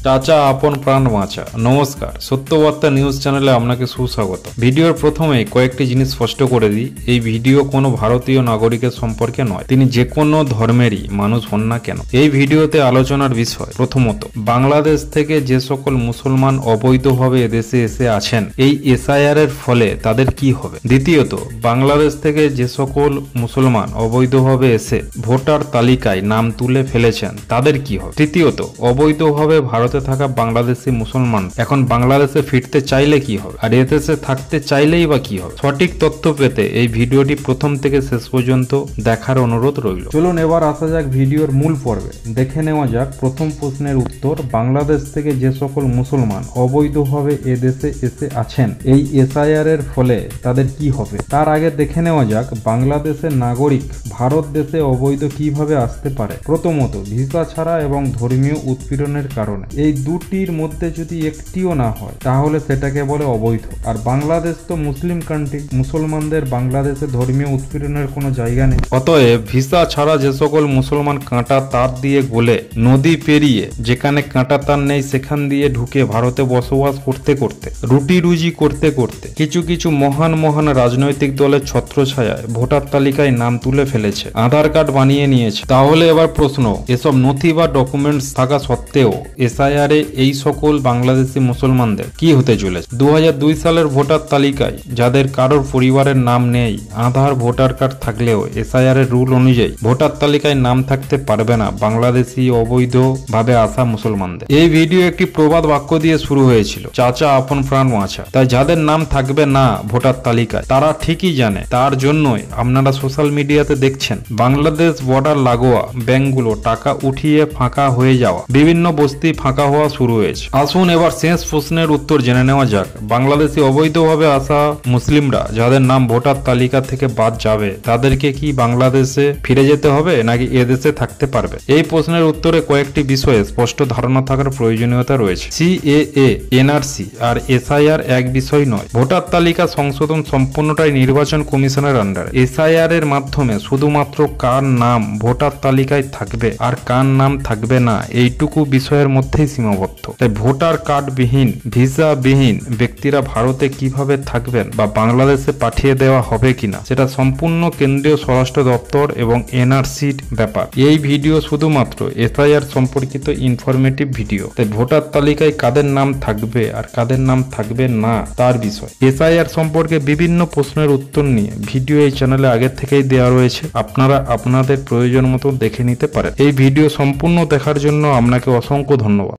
চাচা আপন প্রাণ বাঁচা। নমস্কার, সত্যবার্তা নিউজ চ্যানেলে আপনাকে সুস্বাগত। ভিডিওর প্রথমে কয়েকটি জিনিস স্পষ্ট করে দিই, এই ভিডিও কোনো ভারতীয় নাগরিকের সম্পর্কে নয়, তিনি যে কোনো ধর্মেরই মানুষ হন না কেন। এই ভিডিওতে আলোচনার বিষয়, প্রথমত বাংলাদেশ থেকে যে সকল মুসলমান অবৈধভাবে এদেশে এসে আছেন, এই এসআইআর এর ফলে তাদের কি হবে। দ্বিতীয়ত, বাংলাদেশ থেকে যে সকল মুসলমান অবৈধভাবে এসে ভোটার তালিকায় নাম তুলে ফেলেছেন তাদের কি হবে। তৃতীয়ত, অবৈধভাবে ভারতে থাকা বাংলাদেশি মুসলমান এখন বাংলাদেশে ফিরতে চাইলে কি হবে, আর এদেশে থাকতে চাইলেই বা কি হবে। সঠিক তথ্য পেতে এই ভিডিওটি প্রথম থেকে শেষ পর্যন্ত দেখার অনুরোধ রইল। চলুন এবার আসা যাক ভিডিওর মূল পর্বে। দেখে নেওয়া যাক প্রথম প্রশ্নের উত্তর, বাংলাদেশ থেকে যে সকল মুসলমান অবৈধভাবে এদেশে এসে আছেন এই এসআইআর এর ফলে তাদের কি হবে। তার আগে দেখে নেওয়া যাক বাংলাদেশের নাগরিক ভারত দেশে অবৈধ কিভাবে আসতে পারে। প্রথমত, ভিসা ছাড়া এবং ধর্মীয় উৎপীড়নের কারণে। এই দুটির মধ্যে যদি একটিও না হয় তাহলে সেটাকে বলে অবৈধ। আর বাংলাদেশ তো মুসলিম কান্ট্রি, মুসলমানদের বাংলাদেশে ধর্মীয় উৎপীড়নের কোনো জায়গা নেই। অতএব ভিসা ছাড়া যে সকল মুসলমান কাঁটা তার দিয়ে গলে নদী পেরিয়ে যেখানে কাঁটা তার নেই সেখান দিয়ে ঢুকে ভারতে বসবাস করতে করতে রুটি রুজি করতে করতে কিছু কিছু মহান মহান রাজনৈতিক দলের ছত্রছায়ায় ভোটার তালিকায় নাম তুলে ফেলেছে, আধার কার্ড বানিয়ে নিয়েছে। তাহলে এবার প্রশ্ন, এসব নথি বা ডকুমেন্টস থাকা সত্ত্বেও এসআইআর এ এই সকল বাংলাদেশি মুসলমানদের কি হতে চলেছে। 2002 সালের ভোটার তালিকায় যাদের কারোর পরিবারের নাম নেই, আধার ভোটার কার্ড থাকলেও এসআইআর এর রুল অনুযায়ী ভোটার তালিকায় নাম থাকতে পারবে না বাংলাদেশি অবৈধ ভাবে আসা মুসলমানদের। এই ভিডিও একটি প্রবাদ বাক্য দিয়ে শুরু হয়েছিল, চাচা আপন প্রাণ বাঁচা। তাই যাদের নাম থাকবে না ভোটার তালিকায় তারা ঠিকই জানে, তার জন্যই আপনারা সোশ্যাল মিডিয়াতে দেখছেন বাংলাদেশ বর্ডার লাগোয়া ব্যাংকগুলো টাকা উঠিয়ে ফাঁকা হয়ে যাওয়া, বিভিন্ন বস্তি ফাঁকা হওয়া শুরু হয়েছে। আসুন এবার শেষ প্রশ্নের উত্তর জেনে নেওয়া যাক, বাংলাদেশি অবৈধভাবে আসা মুসলিমরা যাদের নাম ভোটার তালিকা থেকে বাদ যাবে তাদেরকে কি বাংলাদেশে ফিরে যেতে হবে নাকি এদেশে থাকতে পারবে। এই প্রশ্নের উত্তরে কয়েকটি বিষয়ে স্পষ্ট ধারণা থাকার প্রয়োজনীয়তা রয়েছে। সিএএ, এনআরসি আর এসআইআর এক বিষয় নয়। ভোটার তালিকা সংশোধন সম্পূর্ণটাই নির্বাচন কমিশনের আন্ডারে। এসআইআর এর মাধ্যমে শুধুমাত্র কার নাম ভোটার তালিকায় থাকবে আর কার নাম থাকবে না এইটুকু বিষয়ের মধ্যেই সীমাবদ্ধ। তাই ভোটার কার্ড বিহীন, ভিসা বিহীন ব্যক্তিরা ভারতে কিভাবে থাকবেন বা বাংলাদেশে পাঠিয়ে দেওয়া হবে কিনা সেটা সম্পূর্ণ কেন্দ্রীয় স্বরাষ্ট্র দপ্তর এবং এনআরসির ব্যাপার। এই ভিডিও শুধুমাত্র এসআইআর সম্পর্কিত ইনফরমেটিভ ভিডিও। তাই ভোটার তালিকায় কাদের নাম থাকবে আর কাদের নাম থাকবে না তার বিষয়। এসআইআর সম্পর্কে বিভিন্ন প্রশ্নের উত্তর নিয়ে ভিডিও এই চ্যানেলে আগে থেকেই দেওয়া রয়েছে, আপনারা আপনাদের প্রয়োজন মতো দেখে নিতে পারেন। এই ভিডিও সম্পূর্ণ দেখার জন্য আপনাকে অসংখ্য ধন্যবাদ।